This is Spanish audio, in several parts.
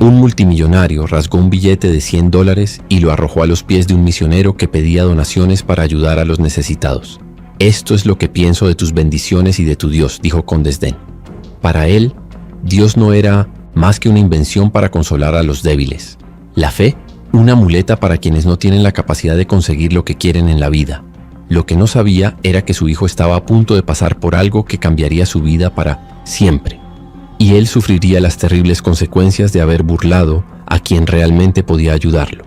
Un multimillonario rasgó un billete de $100 y lo arrojó a los pies de un misionero que pedía donaciones para ayudar a los necesitados. «Esto es lo que pienso de tus bendiciones y de tu Dios», dijo con desdén. Para él, Dios no era más que una invención para consolar a los débiles. La fe, una muleta para quienes no tienen la capacidad de conseguir lo que quieren en la vida. Lo que no sabía era que su hijo estaba a punto de pasar por algo que cambiaría su vida para siempre. Y él sufriría las terribles consecuencias de haber burlado a quien realmente podía ayudarlo.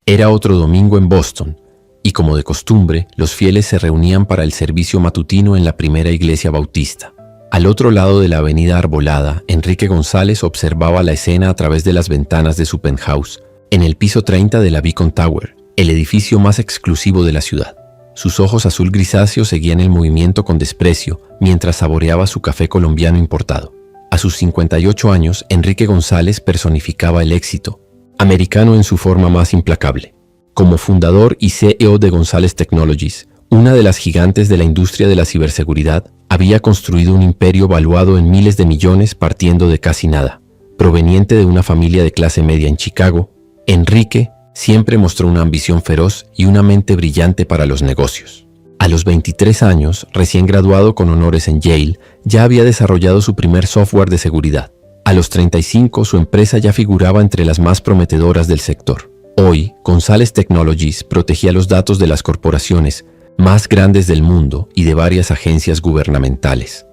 Era otro domingo en Boston, y como de costumbre, los fieles se reunían para el servicio matutino en la primera iglesia bautista. Al otro lado de la avenida arbolada, Enrique González observaba la escena a través de las ventanas de su penthouse, en el piso 30 de la Beacon Tower, el edificio más exclusivo de la ciudad. Sus ojos azul grisáceo seguían el movimiento con desprecio mientras saboreaba su café colombiano importado. A sus 58 años, Enrique González personificaba el éxito, americano en su forma más implacable. Como fundador y CEO de González Technologies, una de las gigantes de la industria de la ciberseguridad, había construido un imperio valuado en miles de millones partiendo de casi nada. Proveniente de una familia de clase media en Chicago, Enrique siempre mostró una ambición feroz y una mente brillante para los negocios. A los 23 años, recién graduado con honores en Yale, ya había desarrollado su primer software de seguridad. A los 35, su empresa ya figuraba entre las más prometedoras del sector. Hoy, González Technologies protegía los datos de las corporaciones más grandes del mundo y de varias agencias gubernamentales.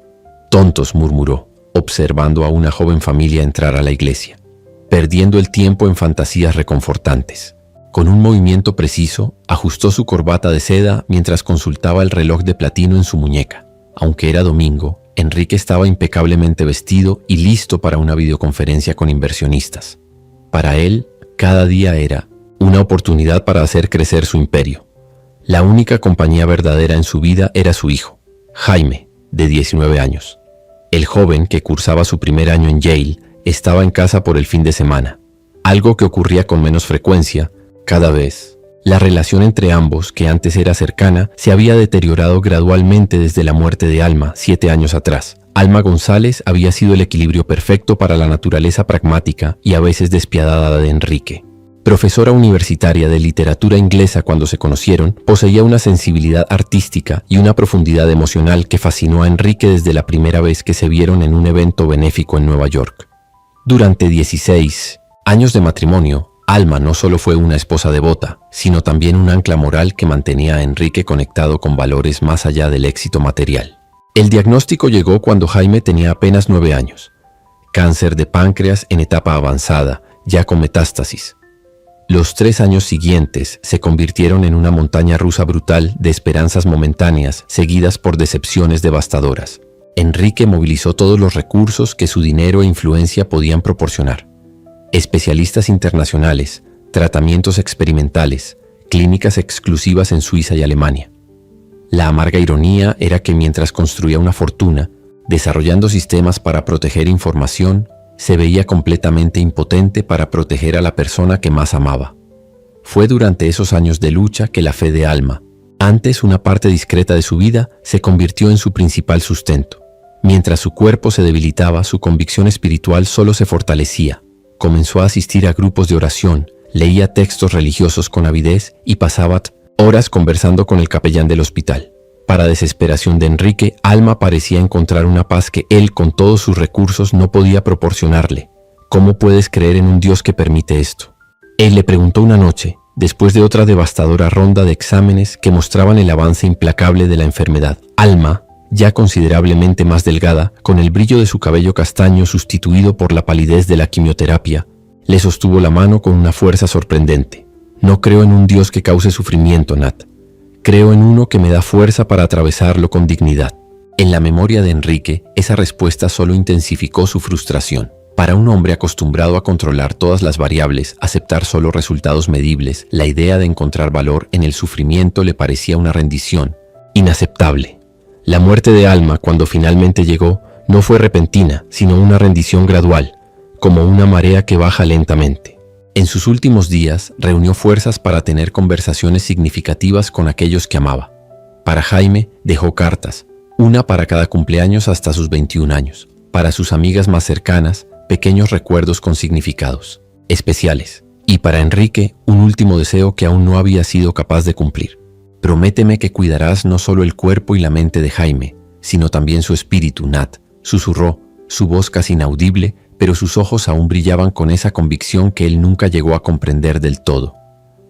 «Tontos», murmuró, observando a una joven familia entrar a la iglesia, perdiendo el tiempo en fantasías reconfortantes. Con un movimiento preciso, ajustó su corbata de seda mientras consultaba el reloj de platino en su muñeca. Aunque era domingo, Enrique estaba impecablemente vestido y listo para una videoconferencia con inversionistas. Para él, cada día era una oportunidad para hacer crecer su imperio. La única compañía verdadera en su vida era su hijo, Jaime, de 19 años. El joven, que cursaba su primer año en Yale, estaba en casa por el fin de semana, algo que ocurría con menos frecuencia cada vez. La relación entre ambos, que antes era cercana, se había deteriorado gradualmente desde la muerte de Alma 7 años atrás. Alma González había sido el equilibrio perfecto para la naturaleza pragmática y a veces despiadada de Enrique. Profesora universitaria de literatura inglesa cuando se conocieron, poseía una sensibilidad artística y una profundidad emocional que fascinó a Enrique desde la primera vez que se vieron en un evento benéfico en Nueva York. Durante 16 años de matrimonio, Alma no solo fue una esposa devota, sino también un ancla moral que mantenía a Enrique conectado con valores más allá del éxito material. El diagnóstico llegó cuando Jaime tenía apenas 9 años. Cáncer de páncreas en etapa avanzada, ya con metástasis. Los 3 años siguientes se convirtieron en una montaña rusa brutal de esperanzas momentáneas seguidas por decepciones devastadoras. Enrique movilizó todos los recursos que su dinero e influencia podían proporcionar. Especialistas internacionales, tratamientos experimentales, clínicas exclusivas en Suiza y Alemania. La amarga ironía era que mientras construía una fortuna, desarrollando sistemas para proteger información, se veía completamente impotente para proteger a la persona que más amaba. Fue durante esos años de lucha que la fe de Alma, antes una parte discreta de su vida, se convirtió en su principal sustento. Mientras su cuerpo se debilitaba, su convicción espiritual solo se fortalecía. Comenzó a asistir a grupos de oración, leía textos religiosos con avidez y pasaba horas conversando con el capellán del hospital. Para desesperación de Enrique, Alma parecía encontrar una paz que él, con todos sus recursos, no podía proporcionarle. «¿Cómo puedes creer en un Dios que permite esto?», él le preguntó una noche, después de otra devastadora ronda de exámenes que mostraban el avance implacable de la enfermedad. Alma, ya considerablemente más delgada, con el brillo de su cabello castaño sustituido por la palidez de la quimioterapia, le sostuvo la mano con una fuerza sorprendente. «No creo en un Dios que cause sufrimiento, Nat. Creo en uno que me da fuerza para atravesarlo con dignidad». En la memoria de Enrique, esa respuesta solo intensificó su frustración. Para un hombre acostumbrado a controlar todas las variables, aceptar solo resultados medibles, la idea de encontrar valor en el sufrimiento le parecía una rendición inaceptable. La muerte de Alma, cuando finalmente llegó, no fue repentina, sino una rendición gradual, como una marea que baja lentamente. En sus últimos días, reunió fuerzas para tener conversaciones significativas con aquellos que amaba. Para Jaime, dejó cartas, una para cada cumpleaños hasta sus 21 años. Para sus amigas más cercanas, pequeños recuerdos con significados especiales. Y para Enrique, un último deseo que aún no había sido capaz de cumplir. Prométeme que cuidarás no solo el cuerpo y la mente de Jaime, sino también su espíritu, Nat, susurró, su voz casi inaudible, pero sus ojos aún brillaban con esa convicción que él nunca llegó a comprender del todo.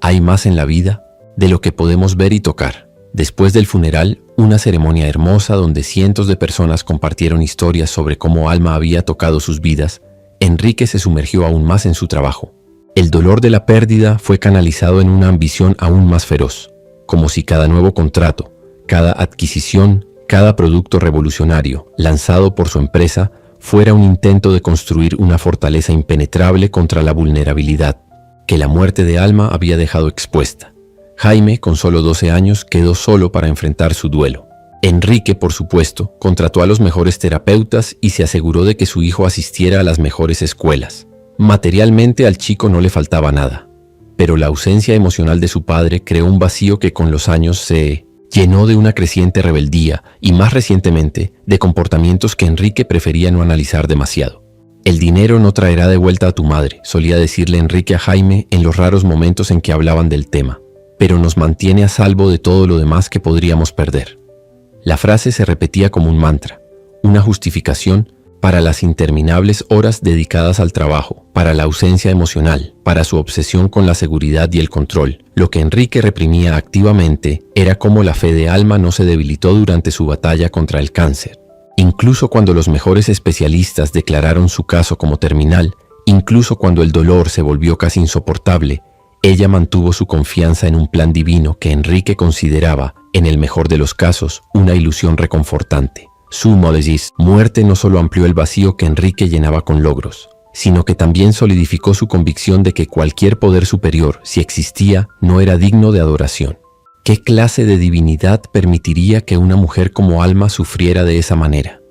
Hay más en la vida de lo que podemos ver y tocar. Después del funeral, una ceremonia hermosa donde cientos de personas compartieron historias sobre cómo Alma había tocado sus vidas, Enrique se sumergió aún más en su trabajo. El dolor de la pérdida fue canalizado en una ambición aún más feroz, como si cada nuevo contrato, cada adquisición, cada producto revolucionario lanzado por su empresa fuera un intento de construir una fortaleza impenetrable contra la vulnerabilidad que la muerte de Alma había dejado expuesta. Jaime, con solo 12 años, quedó solo para enfrentar su duelo. Enrique, por supuesto, contrató a los mejores terapeutas y se aseguró de que su hijo asistiera a las mejores escuelas. Materialmente al chico no le faltaba nada, pero la ausencia emocional de su padre creó un vacío que con los años se llenó de una creciente rebeldía y, más recientemente, de comportamientos que Enrique prefería no analizar demasiado. El dinero no traerá de vuelta a tu madre, solía decirle Enrique a Jaime en los raros momentos en que hablaban del tema, pero nos mantiene a salvo de todo lo demás que podríamos perder. La frase se repetía como un mantra, una justificación para las interminables horas dedicadas al trabajo, para la ausencia emocional, para su obsesión con la seguridad y el control. Lo que Enrique reprimía activamente era cómo la fe de Alma no se debilitó durante su batalla contra el cáncer. Incluso cuando los mejores especialistas declararon su caso como terminal, incluso cuando el dolor se volvió casi insoportable, ella mantuvo su confianza en un plan divino que Enrique consideraba, en el mejor de los casos, una ilusión reconfortante. Su muerte no solo amplió el vacío que Enrique llenaba con logros, sino que también solidificó su convicción de que cualquier poder superior, si existía, no era digno de adoración. ¿Qué clase de divinidad permitiría que una mujer como Alma sufriera de esa manera?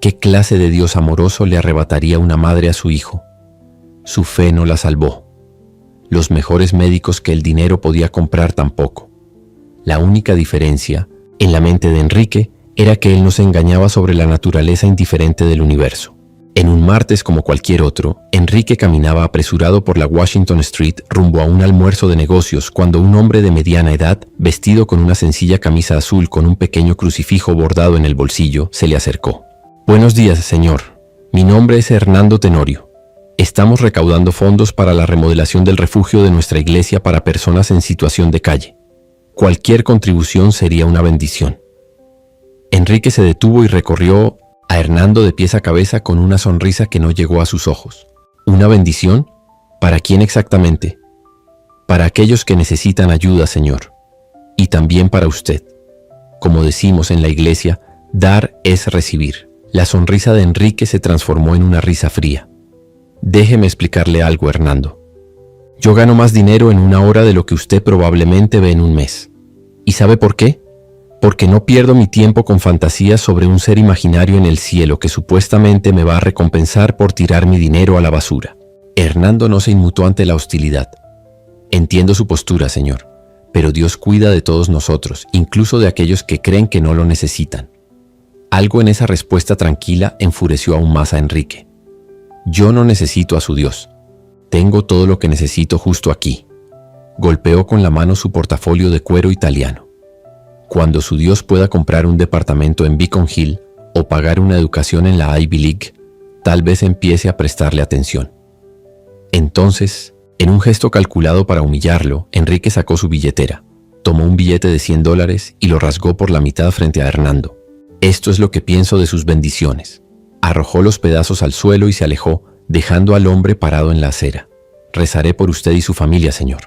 ¿Qué clase de Dios amoroso le arrebataría una madre a su hijo? Su fe no la salvó. Los mejores médicos que el dinero podía comprar tampoco. La única diferencia, en la mente de Enrique, era que él no se engañaba sobre la naturaleza indiferente del universo. En un martes como cualquier otro, Enrique caminaba apresurado por la Washington Street rumbo a un almuerzo de negocios cuando un hombre de mediana edad, vestido con una sencilla camisa azul con un pequeño crucifijo bordado en el bolsillo, se le acercó. «Buenos días, señor. Mi nombre es Hernando Tenorio. Estamos recaudando fondos para la remodelación del refugio de nuestra iglesia para personas en situación de calle. Cualquier contribución sería una bendición». Enrique se detuvo y recorrió a Hernando de pies a cabeza con una sonrisa que no llegó a sus ojos. ¿Una bendición? ¿Para quién exactamente? Para aquellos que necesitan ayuda, señor. Y también para usted. Como decimos en la iglesia, dar es recibir. La sonrisa de Enrique se transformó en una risa fría. Déjeme explicarle algo, Hernando. Yo gano más dinero en una hora de lo que usted probablemente ve en un mes. ¿Y sabe por qué? Porque no pierdo mi tiempo con fantasías sobre un ser imaginario en el cielo que supuestamente me va a recompensar por tirar mi dinero a la basura. Hernando no se inmutó ante la hostilidad. Entiendo su postura, señor, pero Dios cuida de todos nosotros, incluso de aquellos que creen que no lo necesitan. Algo en esa respuesta tranquila enfureció aún más a Enrique. Yo no necesito a su Dios. Tengo todo lo que necesito justo aquí. Golpeó con la mano su portafolio de cuero italiano. Cuando su Dios pueda comprar un departamento en Beacon Hill o pagar una educación en la Ivy League, tal vez empiece a prestarle atención. Entonces, en un gesto calculado para humillarlo, Enrique sacó su billetera, tomó un billete de $100 y lo rasgó por la mitad frente a Hernando. Esto es lo que pienso de sus bendiciones. Arrojó los pedazos al suelo y se alejó, dejando al hombre parado en la acera. Rezaré por usted y su familia, señor.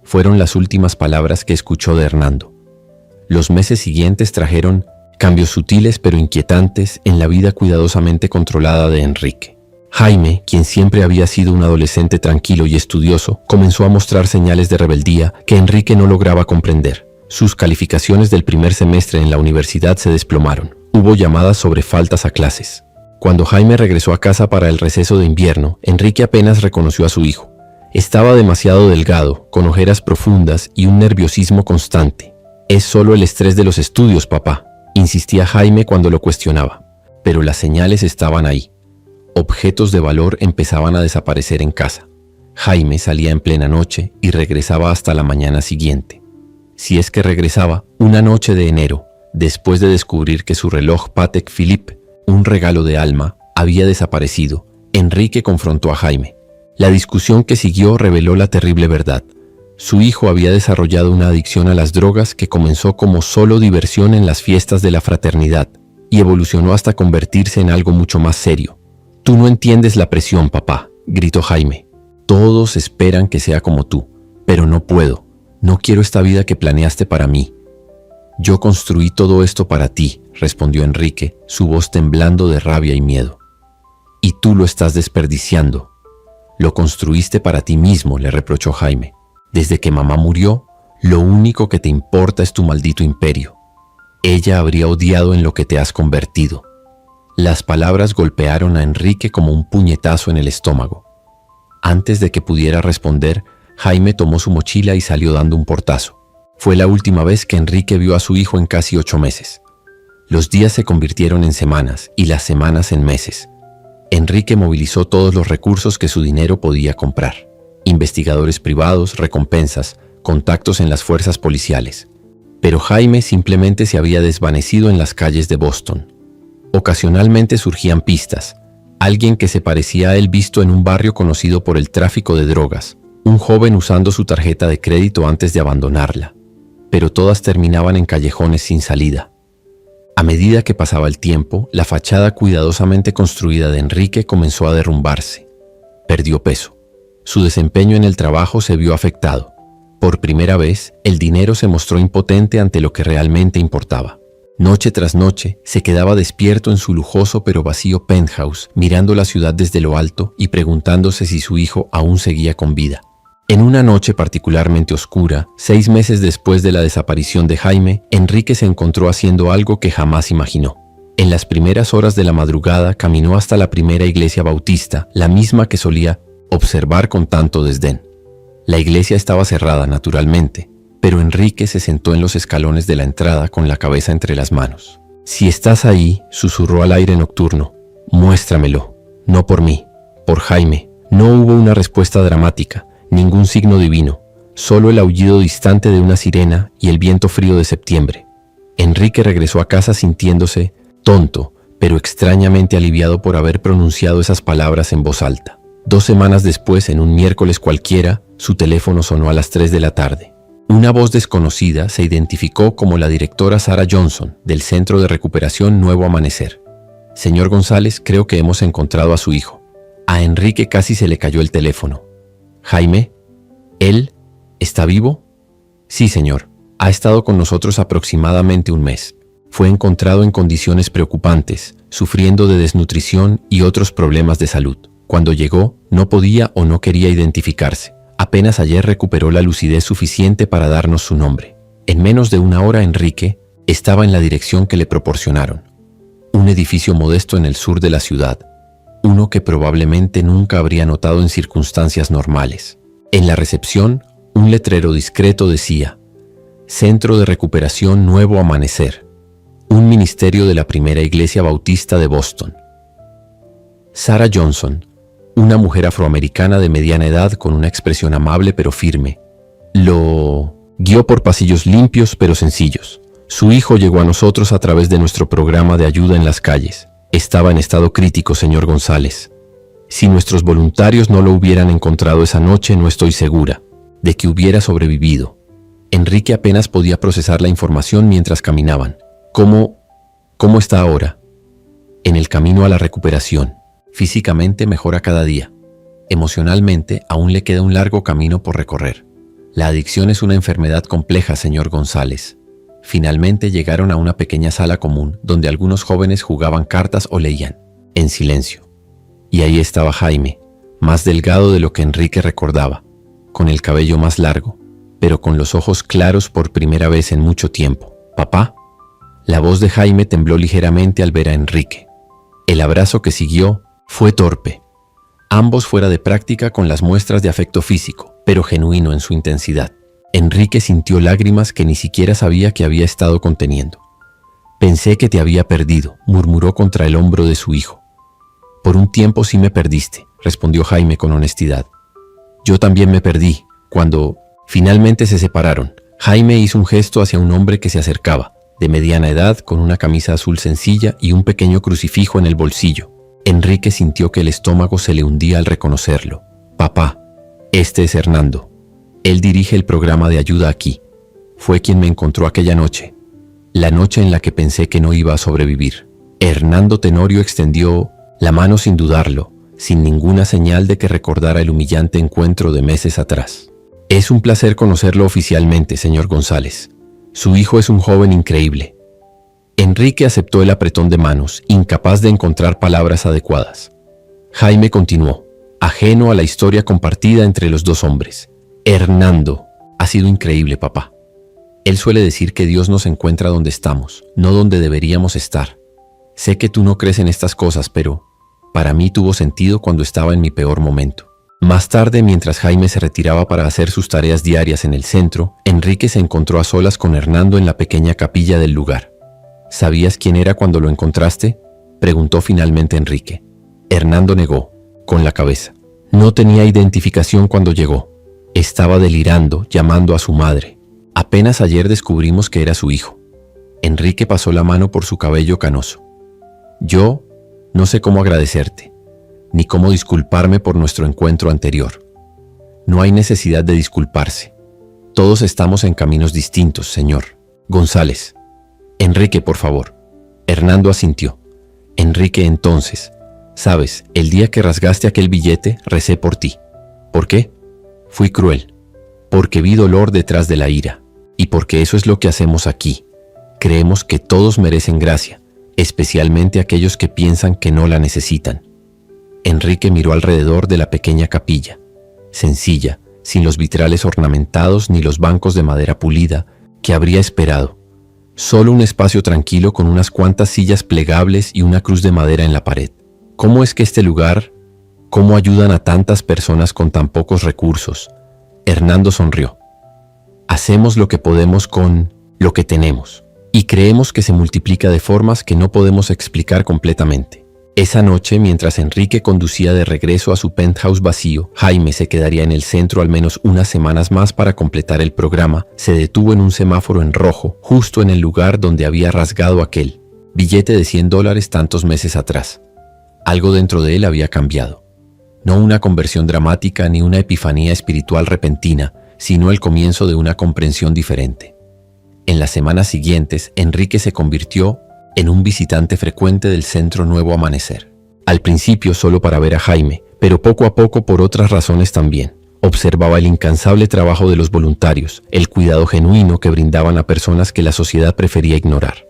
Fueron las últimas palabras que escuchó de Hernando. Los meses siguientes trajeron cambios sutiles pero inquietantes en la vida cuidadosamente controlada de Enrique. Jaime, quien siempre había sido un adolescente tranquilo y estudioso, comenzó a mostrar señales de rebeldía que Enrique no lograba comprender. Sus calificaciones del primer semestre en la universidad se desplomaron. Hubo llamadas sobre faltas a clases. Cuando Jaime regresó a casa para el receso de invierno, Enrique apenas reconoció a su hijo. Estaba demasiado delgado, con ojeras profundas y un nerviosismo constante. «Es solo el estrés de los estudios, papá», insistía Jaime cuando lo cuestionaba. Pero las señales estaban ahí. Objetos de valor empezaban a desaparecer en casa. Jaime salía en plena noche y regresaba hasta la mañana siguiente. Si es que regresaba, una noche de enero, después de descubrir que su reloj Patek Philippe, un regalo de Alma, había desaparecido, Enrique confrontó a Jaime. La discusión que siguió reveló la terrible verdad. Su hijo había desarrollado una adicción a las drogas que comenzó como solo diversión en las fiestas de la fraternidad y evolucionó hasta convertirse en algo mucho más serio. «Tú no entiendes la presión, papá», gritó Jaime. «Todos esperan que sea como tú, pero no puedo. No quiero esta vida que planeaste para mí». «Yo construí todo esto para ti», respondió Enrique, su voz temblando de rabia y miedo. «Y tú lo estás desperdiciando». «Lo construiste para ti mismo», le reprochó Jaime. «Desde que mamá murió, lo único que te importa es tu maldito imperio. Ella habría odiado en lo que te has convertido». Las palabras golpearon a Enrique como un puñetazo en el estómago. Antes de que pudiera responder, Jaime tomó su mochila y salió dando un portazo. Fue la última vez que Enrique vio a su hijo en casi 8 meses. Los días se convirtieron en semanas y las semanas en meses. Enrique movilizó todos los recursos que su dinero podía comprar. Investigadores privados, recompensas, contactos en las fuerzas policiales. Pero Jaime simplemente se había desvanecido en las calles de Boston. Ocasionalmente surgían pistas. Alguien que se parecía a él visto en un barrio conocido por el tráfico de drogas. Un joven usando su tarjeta de crédito antes de abandonarla. Pero todas terminaban en callejones sin salida. A medida que pasaba el tiempo, la fachada cuidadosamente construida de Enrique comenzó a derrumbarse. Perdió peso. Su desempeño en el trabajo se vio afectado. Por primera vez, el dinero se mostró impotente ante lo que realmente importaba. Noche tras noche, se quedaba despierto en su lujoso pero vacío penthouse, mirando la ciudad desde lo alto y preguntándose si su hijo aún seguía con vida. En una noche particularmente oscura, 6 meses después de la desaparición de Jaime, Enrique se encontró haciendo algo que jamás imaginó. En las primeras horas de la madrugada caminó hasta la primera iglesia bautista, la misma que solía observar con tanto desdén. La iglesia estaba cerrada, naturalmente, pero Enrique se sentó en los escalones de la entrada con la cabeza entre las manos. «Si estás ahí», susurró al aire nocturno, «muéstramelo. No por mí, por Jaime». No hubo una respuesta dramática, ningún signo divino, solo el aullido distante de una sirena y el viento frío de septiembre. Enrique regresó a casa sintiéndose tonto, pero extrañamente aliviado por haber pronunciado esas palabras en voz alta. 2 semanas después, en un miércoles cualquiera, su teléfono sonó a las 3 de la tarde. Una voz desconocida se identificó como la directora Sarah Johnson, del Centro de Recuperación Nuevo Amanecer. «Señor González, creo que hemos encontrado a su hijo». A Enrique casi se le cayó el teléfono. «¿Jaime? ¿Él está vivo?» «Sí, señor. Ha estado con nosotros aproximadamente 1 mes. Fue encontrado en condiciones preocupantes, sufriendo de desnutrición y otros problemas de salud. Cuando llegó, no podía o no quería identificarse. Apenas ayer recuperó la lucidez suficiente para darnos su nombre. En menos de 1 hora, Enrique estaba en la dirección que le proporcionaron. Un edificio modesto en el sur de la ciudad, uno que probablemente nunca habría notado en circunstancias normales. En la recepción, un letrero discreto decía: Centro de Recuperación Nuevo Amanecer, un ministerio de la primera iglesia bautista de Boston. Sarah Johnson, una mujer afroamericana de mediana edad con una expresión amable pero firme, lo guió por pasillos limpios pero sencillos. Su hijo llegó a nosotros a través de nuestro programa de ayuda en las calles. Estaba en estado crítico, señor González. Si nuestros voluntarios no lo hubieran encontrado esa noche, no estoy segura de que hubiera sobrevivido. Enrique apenas podía procesar la información mientras caminaban. ¿Cómo está ahora? En el camino a la recuperación. Físicamente mejora cada día. Emocionalmente aún le queda un largo camino por recorrer. La adicción es una enfermedad compleja, señor González. Finalmente llegaron a una pequeña sala común donde algunos jóvenes jugaban cartas o leían, en silencio. Y ahí estaba Jaime, más delgado de lo que Enrique recordaba, con el cabello más largo, pero con los ojos claros por primera vez en mucho tiempo. «¿Papá?» La voz de Jaime tembló ligeramente al ver a Enrique. El abrazo que siguió fue torpe. Ambos fuera de práctica con las muestras de afecto físico, pero genuino en su intensidad. Enrique sintió lágrimas que ni siquiera sabía que había estado conteniendo. «Pensé que te había perdido», murmuró contra el hombro de su hijo. Por un tiempo sí me perdiste, respondió Jaime con honestidad. Yo también me perdí. Cuando finalmente se separaron, Jaime hizo un gesto hacia un hombre que se acercaba, de mediana edad, con una camisa azul sencilla y un pequeño crucifijo en el bolsillo. Enrique sintió que el estómago se le hundía al reconocerlo. Papá, este es Hernando. Él dirige el programa de ayuda aquí. Fue quien me encontró aquella noche, la noche en la que pensé que no iba a sobrevivir. Hernando Tenorio extendió la mano sin dudarlo, sin ninguna señal de que recordara el humillante encuentro de meses atrás. Es un placer conocerlo oficialmente, señor González. Su hijo es un joven increíble. Enrique aceptó el apretón de manos, incapaz de encontrar palabras adecuadas. Jaime continuó, ajeno a la historia compartida entre los dos hombres. Hernando, ha sido increíble, papá. Él suele decir que Dios nos encuentra donde estamos, no donde deberíamos estar. Sé que tú no crees en estas cosas, pero para mí tuvo sentido cuando estaba en mi peor momento. Más tarde, mientras Jaime se retiraba para hacer sus tareas diarias en el centro, Enrique se encontró a solas con Hernando en la pequeña capilla del lugar. ¿Sabías quién era cuando lo encontraste?, preguntó finalmente Enrique. Hernando negó, con la cabeza. No tenía identificación cuando llegó. Estaba delirando, llamando a su madre. Apenas ayer descubrimos que era su hijo. Enrique pasó la mano por su cabello canoso. Yo no sé cómo agradecerte, ni cómo disculparme por nuestro encuentro anterior. No hay necesidad de disculparse. Todos estamos en caminos distintos, señor González. Enrique, por favor. Hernando asintió. Enrique, entonces, sabes, el día que rasgaste aquel billete, recé por ti. ¿Por qué? Fui cruel, porque vi dolor detrás de la ira, y porque eso es lo que hacemos aquí. Creemos que todos merecen gracia, especialmente aquellos que piensan que no la necesitan. Enrique miró alrededor de la pequeña capilla, sencilla, sin los vitrales ornamentados ni los bancos de madera pulida que habría esperado. Solo un espacio tranquilo con unas cuantas sillas plegables y una cruz de madera en la pared. ¿Cómo es que este lugar, cómo ayudan a tantas personas con tan pocos recursos? Hernando sonrió. Hacemos lo que podemos con lo que tenemos, y creemos que se multiplica de formas que no podemos explicar completamente. Esa noche, mientras Enrique conducía de regreso a su penthouse vacío, Jaime se quedaría en el centro al menos unas semanas más para completar el programa. Se detuvo en un semáforo en rojo, justo en el lugar donde había rasgado aquel billete de $100 tantos meses atrás. Algo dentro de él había cambiado. No una conversión dramática ni una epifanía espiritual repentina, sino el comienzo de una comprensión diferente. En las semanas siguientes, Enrique se convirtió en un visitante frecuente del Centro Nuevo Amanecer. Al principio solo para ver a Jaime, pero poco a poco por otras razones también. Observaba el incansable trabajo de los voluntarios, el cuidado genuino que brindaban a personas que la sociedad prefería ignorar.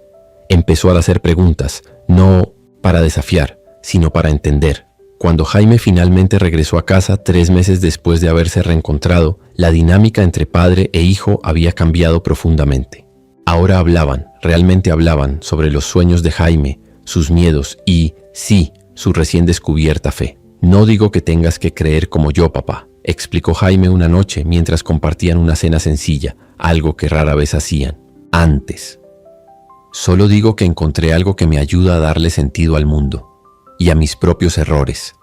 Empezó a hacer preguntas, no para desafiar, sino para entender. Cuando Jaime finalmente regresó a casa 3 meses después de haberse reencontrado, la dinámica entre padre e hijo había cambiado profundamente. Ahora hablaban, realmente hablaban, sobre los sueños de Jaime, sus miedos y, sí, su recién descubierta fe. No digo que tengas que creer como yo, papá, explicó Jaime una noche mientras compartían una cena sencilla, algo que rara vez hacían, antes. Solo digo que encontré algo que me ayuda a darle sentido al mundo y a mis propios errores.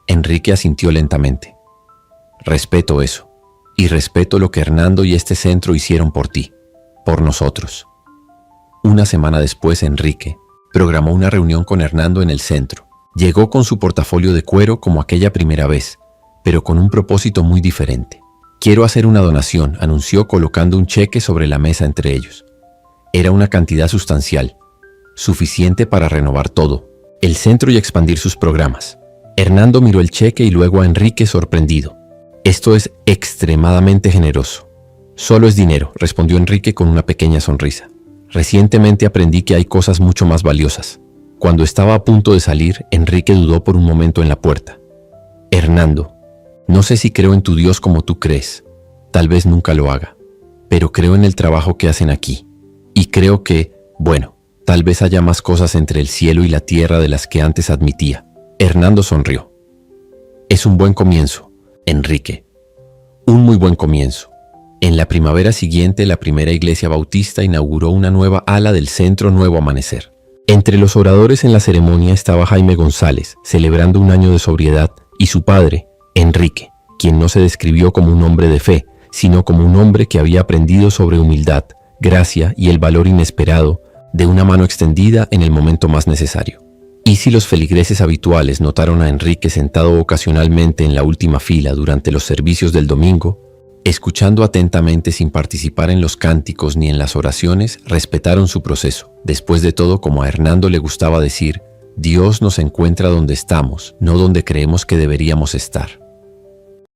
Enrique asintió lentamente. Respeto eso, y respeto lo que Hernando y este centro hicieron por ti. Por nosotros. Una semana después, Enrique programó una reunión con Hernando en el centro. Llegó con su portafolio de cuero como aquella primera vez, pero con un propósito muy diferente. Quiero hacer una donación, anunció colocando un cheque sobre la mesa entre ellos. Era una cantidad sustancial, suficiente para renovar todo, el centro y expandir sus programas. Hernando miró el cheque y luego a Enrique sorprendido. Esto es extremadamente generoso. Solo es dinero, respondió Enrique con una pequeña sonrisa. Recientemente aprendí que hay cosas mucho más valiosas. Cuando estaba a punto de salir, Enrique dudó por un momento en la puerta. Hernando, no sé si creo en tu Dios como tú crees. Tal vez nunca lo haga. Pero creo en el trabajo que hacen aquí. Y creo que, bueno, tal vez haya más cosas entre el cielo y la tierra de las que antes admitía. Hernando sonrió. Es un buen comienzo, Enrique. Un muy buen comienzo. En la primavera siguiente, la primera iglesia bautista inauguró una nueva ala del Centro Nuevo Amanecer. Entre los oradores en la ceremonia estaba Jaime González, celebrando un año de sobriedad, y su padre, Enrique, quien no se describió como un hombre de fe, sino como un hombre que había aprendido sobre humildad, gracia y el valor inesperado de una mano extendida en el momento más necesario. Y si los feligreses habituales notaron a Enrique sentado ocasionalmente en la última fila durante los servicios del domingo, escuchando atentamente sin participar en los cánticos ni en las oraciones, respetaron su proceso. Después de todo, como a Hernando le gustaba decir, Dios nos encuentra donde estamos, no donde creemos que deberíamos estar.